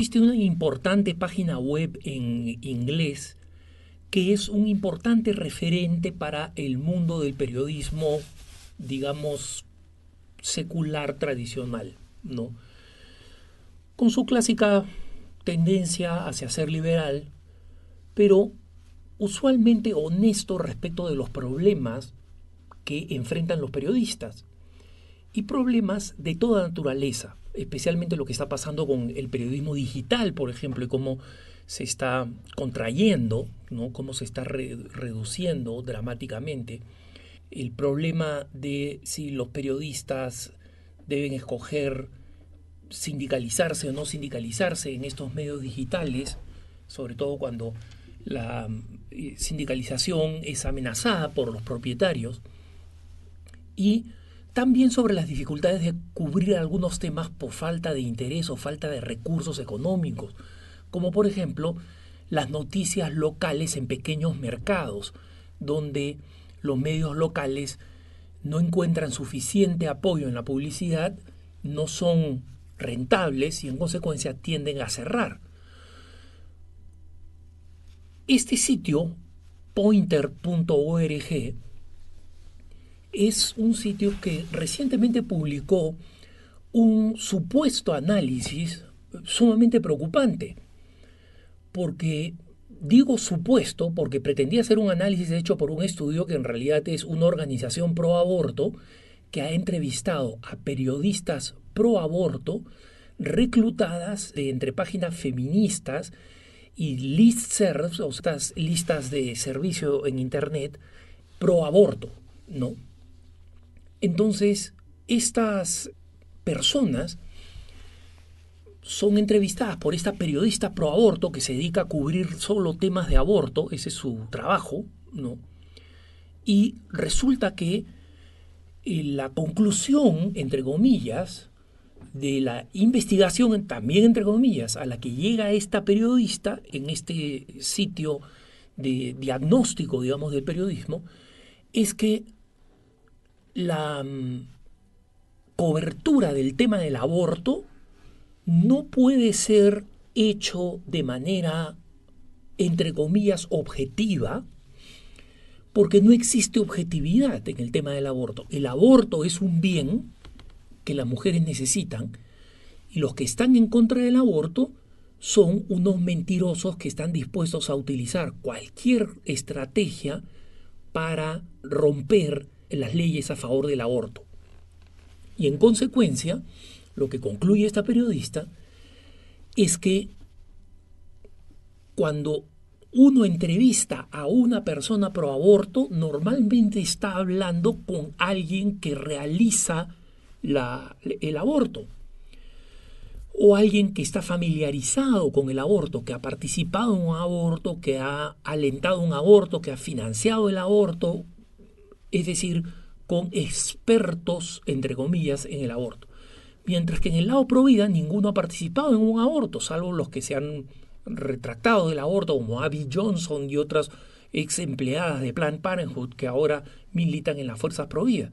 existe una importante página web en inglés que es un importante referente para el mundo del periodismo, digamos, secular tradicional, ¿no? Con su clásica tendencia hacia ser liberal, pero usualmente honesto respecto de los problemas que enfrentan los periodistas y problemas de toda naturaleza, especialmente lo que está pasando con el periodismo digital, por ejemplo, y cómo se está contrayendo, ¿no? Cómo se está reduciendo dramáticamente. El problema de si los periodistas deben escoger sindicalizarse o no sindicalizarse en estos medios digitales, sobre todo cuando la sindicalización es amenazada por los propietarios, y también sobre las dificultades de cubrir algunos temas por falta de interés o falta de recursos económicos, como por ejemplo las noticias locales en pequeños mercados, donde los medios locales no encuentran suficiente apoyo en la publicidad, no son rentables y en consecuencia tienden a cerrar. Este sitio, pointer.org, es un sitio que recientemente publicó un supuesto análisis sumamente preocupante, porque digo supuesto porque pretendía ser un análisis hecho por un estudio que en realidad es una organización pro aborto que ha entrevistado a periodistas pro aborto reclutadas de entre páginas feministas y listservs, o estas listas de servicio en internet pro aborto, ¿no? Entonces, estas personas son entrevistadas por esta periodista pro aborto que se dedica a cubrir solo temas de aborto, ese es su trabajo, ¿no? Y resulta que la conclusión, entre comillas, de la investigación, también entre comillas, a la que llega esta periodista en este sitio de diagnóstico, digamos, del periodismo, es que la cobertura del tema del aborto no puede ser hecho de manera, entre comillas, objetiva, porque no existe objetividad en el tema del aborto. El aborto es un bien que las mujeres necesitan y los que están en contra del aborto son unos mentirosos que están dispuestos a utilizar cualquier estrategia para romper las leyes a favor del aborto. Y en consecuencia, lo que concluye esta periodista es que cuando uno entrevista a una persona pro aborto, normalmente está hablando con alguien que realiza el aborto, o alguien que está familiarizado con el aborto, que ha participado en un aborto, que ha alentado un aborto, que ha financiado el aborto, es decir, con expertos, entre comillas, en el aborto. Mientras que en el lado pro vida ninguno ha participado en un aborto, salvo los que se han retractado del aborto, como Abby Johnson y otras ex empleadas de Planned Parenthood que ahora militan en las fuerzas pro vida.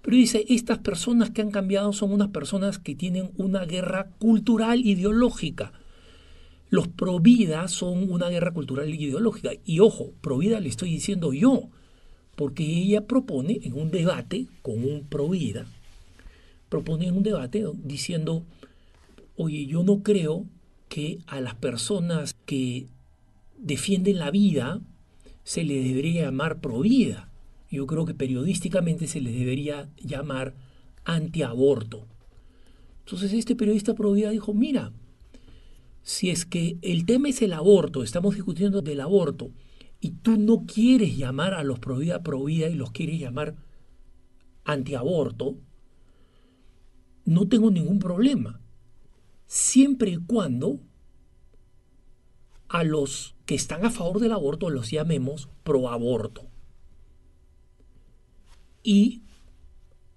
Pero dice, estas personas que han cambiado son unas personas que tienen una guerra cultural ideológica. Los pro vida son una guerra cultural ideológica. Y ojo, pro vida le estoy diciendo yo, porque ella propone en un debate con un pro vida, propone en un debate diciendo, oye, yo no creo que a las personas que defienden la vida se les debería llamar pro vida. Yo creo que periodísticamente se les debería llamar antiaborto. Entonces este periodista pro vida dijo, mira, si es que el tema es el aborto, estamos discutiendo del aborto, y tú no quieres llamar a los pro vida y los quieres llamar antiaborto, no tengo ningún problema, siempre y cuando a los que están a favor del aborto los llamemos pro aborto. Y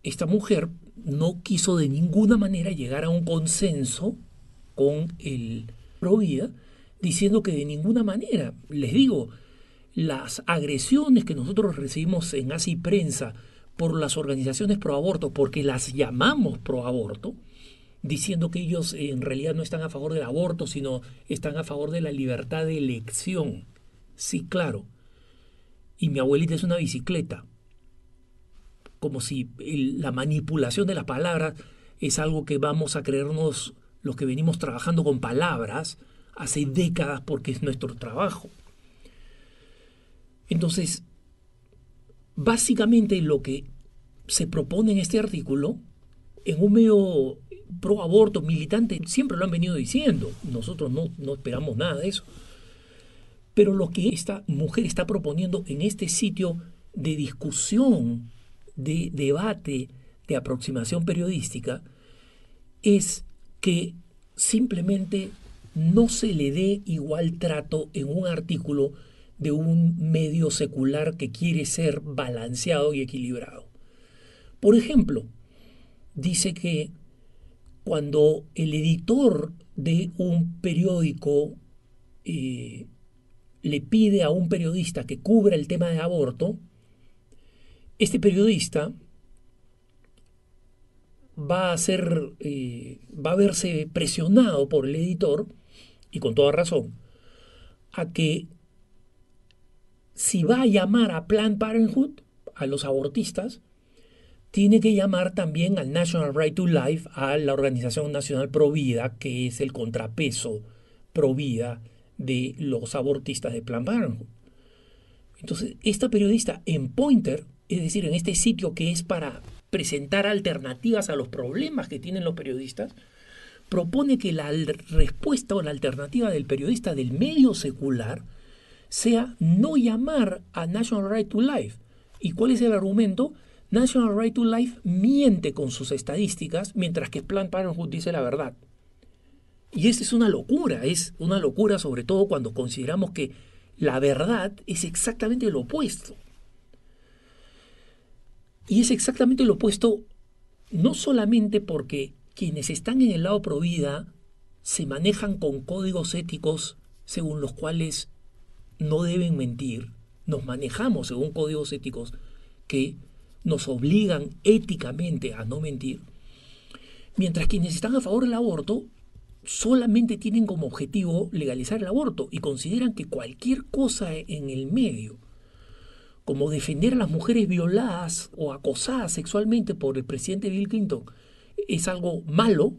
esta mujer no quiso de ninguna manera llegar a un consenso con el pro vida, diciendo que de ninguna manera, les digo, las agresiones que nosotros recibimos en ACI Prensa por las organizaciones pro aborto, porque las llamamos pro aborto, diciendo que ellos en realidad no están a favor del aborto, sino están a favor de la libertad de elección. Sí, claro. Y mi abuelita es una bicicleta. Como si la manipulación de las palabras es algo que vamos a creernos los que venimos trabajando con palabras hace décadas porque es nuestro trabajo. Entonces, básicamente lo que se propone en este artículo, en un medio pro aborto militante, siempre lo han venido diciendo, nosotros no esperamos nada de eso, pero lo que esta mujer está proponiendo en este sitio de discusión, de debate, de aproximación periodística, es que simplemente no se le dé igual trato en un artículo de un medio secular que quiere ser balanceado y equilibrado. Por ejemplo, dice que cuando el editor de un periódico le pide a un periodista que cubra el tema de aborto, este periodista va a verse presionado por el editor, y con toda razón, a que si va a llamar a Planned Parenthood, a los abortistas, tiene que llamar también al National Right to Life, a la Organización Nacional Pro Vida, que es el contrapeso pro vida de los abortistas de Planned Parenthood. Entonces, esta periodista en Poynter, es decir, en este sitio que es para presentar alternativas a los problemas que tienen los periodistas, propone que la respuesta o la alternativa del periodista del medio secular sea no llamar a National Right to Life. ¿Y cuál es el argumento? National Right to Life miente con sus estadísticas, mientras que Planned Parenthood dice la verdad. Y esta es una locura sobre todo cuando consideramos que la verdad es exactamente lo opuesto. Y es exactamente lo opuesto no solamente porque quienes están en el lado pro vida se manejan con códigos éticos según los cuales no deben mentir, nos manejamos según códigos éticos que nos obligan éticamente a no mentir, mientras quienes están a favor del aborto solamente tienen como objetivo legalizar el aborto y consideran que cualquier cosa en el medio, como defender a las mujeres violadas o acosadas sexualmente por el presidente Bill Clinton, es algo malo,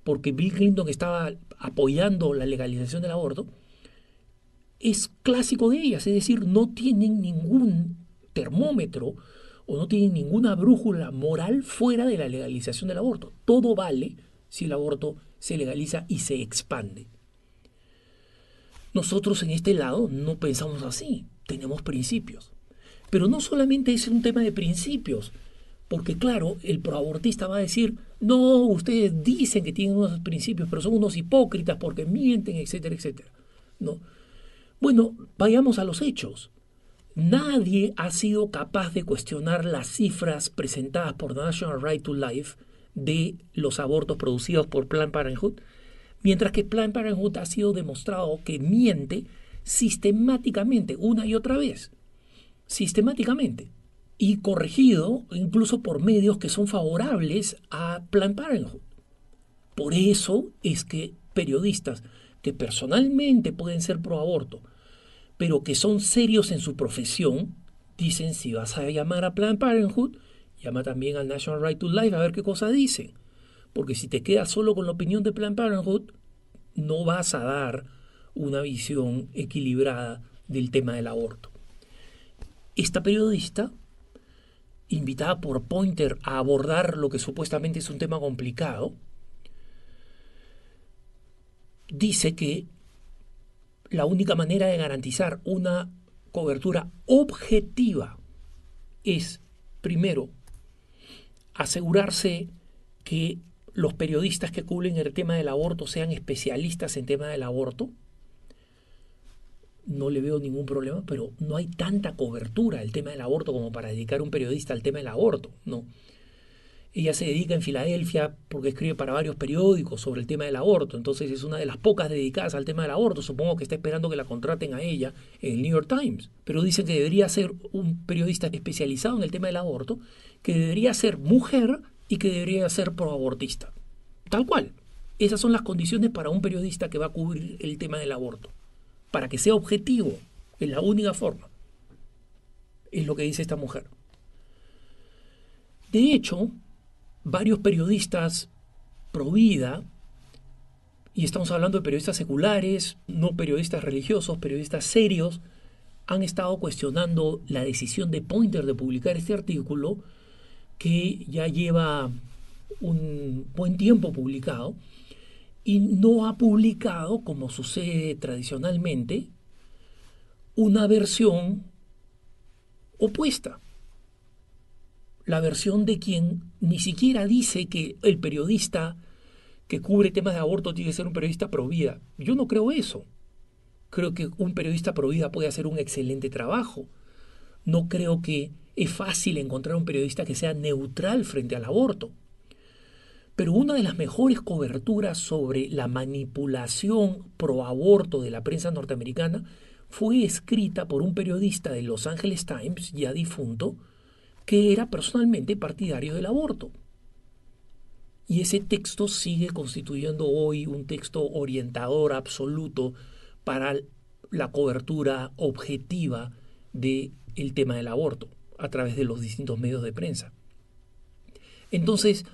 porque Bill Clinton estaba apoyando la legalización del aborto, es clásico de ellas, es decir, no tienen ningún termómetro o no tienen ninguna brújula moral fuera de la legalización del aborto. Todo vale si el aborto se legaliza y se expande. Nosotros en este lado no pensamos así, tenemos principios. Pero no solamente es un tema de principios, porque claro, el proabortista va a decir, no, ustedes dicen que tienen unos principios, pero son unos hipócritas porque mienten, etcétera, etcétera. ¿No? Bueno, vayamos a los hechos. Nadie ha sido capaz de cuestionar las cifras presentadas por National Right to Life de los abortos producidos por Planned Parenthood, mientras que Planned Parenthood ha sido demostrado que miente sistemáticamente, una y otra vez, sistemáticamente, y corregido incluso por medios que son favorables a Planned Parenthood. Por eso es que periodistas que personalmente pueden ser pro aborto, pero que son serios en su profesión, dicen, si vas a llamar a Planned Parenthood, llama también al National Right to Life a ver qué cosa dicen. Porque si te quedas solo con la opinión de Planned Parenthood, no vas a dar una visión equilibrada del tema del aborto. Esta periodista, invitada por Poynter a abordar lo que supuestamente es un tema complicado, dice que la única manera de garantizar una cobertura objetiva es, primero, asegurarse que los periodistas que cubren el tema del aborto sean especialistas en tema del aborto. No le veo ningún problema, pero no hay tanta cobertura del tema del aborto como para dedicar un periodista al tema del aborto, no. Ella se dedica en Filadelfia porque escribe para varios periódicos sobre el tema del aborto, entonces es una de las pocas dedicadas al tema del aborto. Supongo que está esperando que la contraten a ella en el New York Times, pero dicen que debería ser un periodista especializado en el tema del aborto, que debería ser mujer y que debería ser proabortista. Tal cual. Esas son las condiciones para un periodista que va a cubrir el tema del aborto. Para que sea objetivo, es la única forma. Es lo que dice esta mujer. De hecho, varios periodistas pro vida, y estamos hablando de periodistas seculares, no periodistas religiosos, periodistas serios, han estado cuestionando la decisión de Poynter de publicar este artículo, que ya lleva un buen tiempo publicado, y no ha publicado, como sucede tradicionalmente, una versión opuesta. La versión de quien ni siquiera dice que el periodista que cubre temas de aborto tiene que ser un periodista pro vida. Yo no creo eso. Creo que un periodista pro vida puede hacer un excelente trabajo. No creo que es fácil encontrar un periodista que sea neutral frente al aborto. Pero una de las mejores coberturas sobre la manipulación pro aborto de la prensa norteamericana fue escrita por un periodista de Los Angeles Times, ya difunto, que era personalmente partidario del aborto. Y ese texto sigue constituyendo hoy un texto orientador absoluto para la cobertura objetiva del tema del aborto a través de los distintos medios de prensa. Entonces,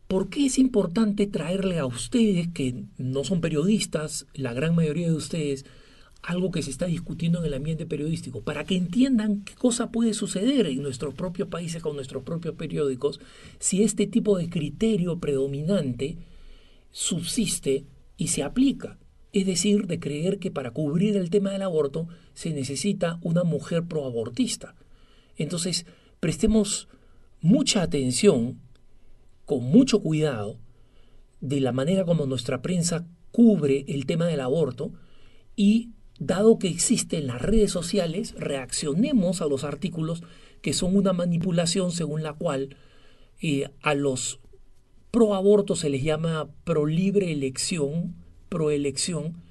¿por qué es importante traerle a ustedes, que no son periodistas, la gran mayoría de ustedes, algo que se está discutiendo en el ambiente periodístico? Para que entiendan qué cosa puede suceder en nuestros propios países con nuestros propios periódicos si este tipo de criterio predominante subsiste y se aplica. Es decir, de creer que para cubrir el tema del aborto se necesita una mujer proabortista. Entonces, prestemos mucha atención, con mucho cuidado, de la manera como nuestra prensa cubre el tema del aborto, y dado que existen las redes sociales, reaccionemos a los artículos que son una manipulación según la cual a los pro aborto se les llama pro libre elección, pro elección,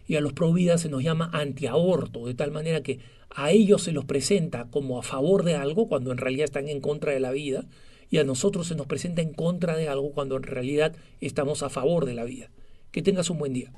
y a los pro vida se nos llama antiaborto, de tal manera que a ellos se los presenta como a favor de algo cuando en realidad están en contra de la vida, y a nosotros se nos presenta en contra de algo cuando en realidad estamos a favor de la vida. Que tengas un buen día.